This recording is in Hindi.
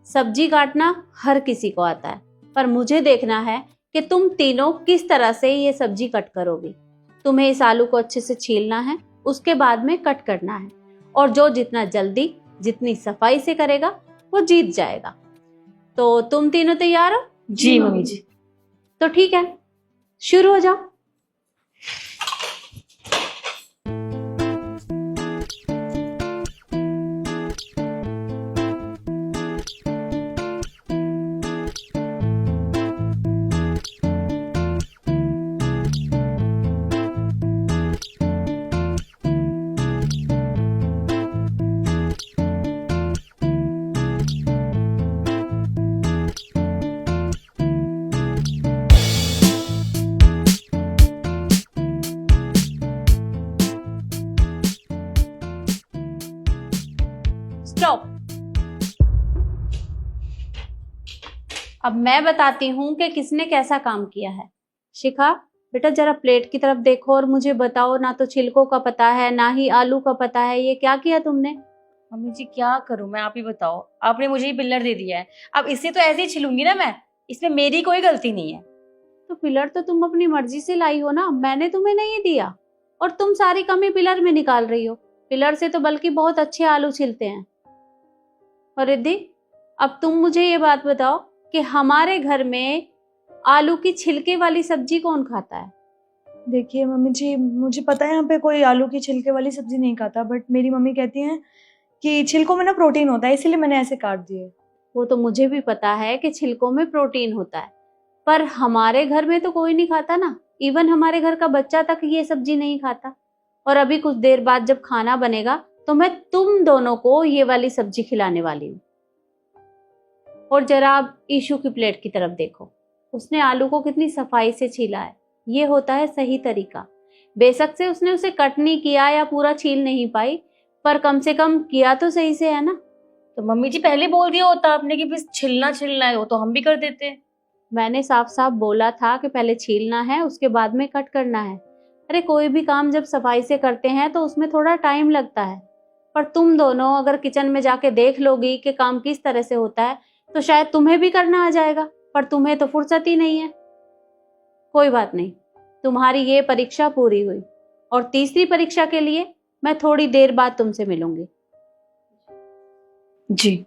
सब्जी काटना हर किसी को आता है, पर मुझे देखना है कि तुम तीनों किस तरह से ये सब्जी कट करोगी। तुम्हें इस आलू को अच्छे से छीलना है, उसके बाद में कट करना है, और जो जितना जल्दी जितनी सफाई से करेगा वो जीत जाएगा। तो तुम तीनों तैयार हो? जी मम्मी जी। तो ठीक है, शुरू हो जाओ। स्टॉप। अब मैं बताती हूँ कि किसने कैसा काम किया है। शिखा बेटा, जरा प्लेट की तरफ देखो और मुझे बताओ, ना तो छिलकों का पता है ना ही आलू का पता है, ये क्या किया तुमने? मम्मी जी क्या करूं मैं, आप ही बताओ। आपने मुझे ये पिलर दे दिया है, अब इससे तो ऐसे ही छिलूंगी ना मैं, इसमें मेरी कोई गलती नहीं है। तो पिलर तो तुम अपनी मर्जी से लाई हो ना, मैंने तुम्हें नहीं दिया, और तुम सारी कमी पिलर में निकाल रही हो। पिलर से तो बल्कि बहुत अच्छे आलू छिलते हैं। और रिद्धि, अब तुम मुझे ये बात बताओ कि हमारे घर में आलू की छिलके वाली सब्जी कौन खाता है? देखिए मम्मी जी, मुझे पता है यहाँ पे कोई आलू की छिलके वाली सब्जी नहीं खाता, बट मेरी मम्मी कहती हैं कि छिलकों में ना प्रोटीन होता है, इसीलिए मैंने ऐसे काट दिए। वो तो मुझे भी पता है कि छिलकों में प्रोटीन होता है, पर हमारे घर में तो कोई नहीं खाता ना। इवन हमारे घर का बच्चा तक ये सब्जी नहीं खाता। और अभी कुछ देर बाद जब खाना बनेगा तो मैं तुम दोनों को ये वाली सब्जी खिलाने वाली हूँ। और जरा आप ईशू की प्लेट की तरफ देखो, उसने आलू को कितनी सफाई से छीला है। ये होता है सही तरीका। बेशक से उसने उसे कट नहीं किया या पूरा छील नहीं पाई, पर कम से कम किया तो सही से है ना। तो मम्मी जी पहले बोल दिया होता आपने कि बस छिलना छिलना है, वो तो हम भी कर देते। मैंने साफ साफ बोला था कि पहले छीलना है, उसके बाद में कट करना है। अरे कोई भी काम जब सफाई से करते हैं तो उसमें थोड़ा टाइम लगता है, पर तुम दोनों अगर किचन में जाके देख लोगी कि काम किस तरह से होता है तो शायद तुम्हें भी करना आ जाएगा, पर तुम्हें तो फुर्सत ही नहीं है। कोई बात नहीं, तुम्हारी ये परीक्षा पूरी हुई, और तीसरी परीक्षा के लिए मैं थोड़ी देर बाद तुमसे मिलूंगी। जी।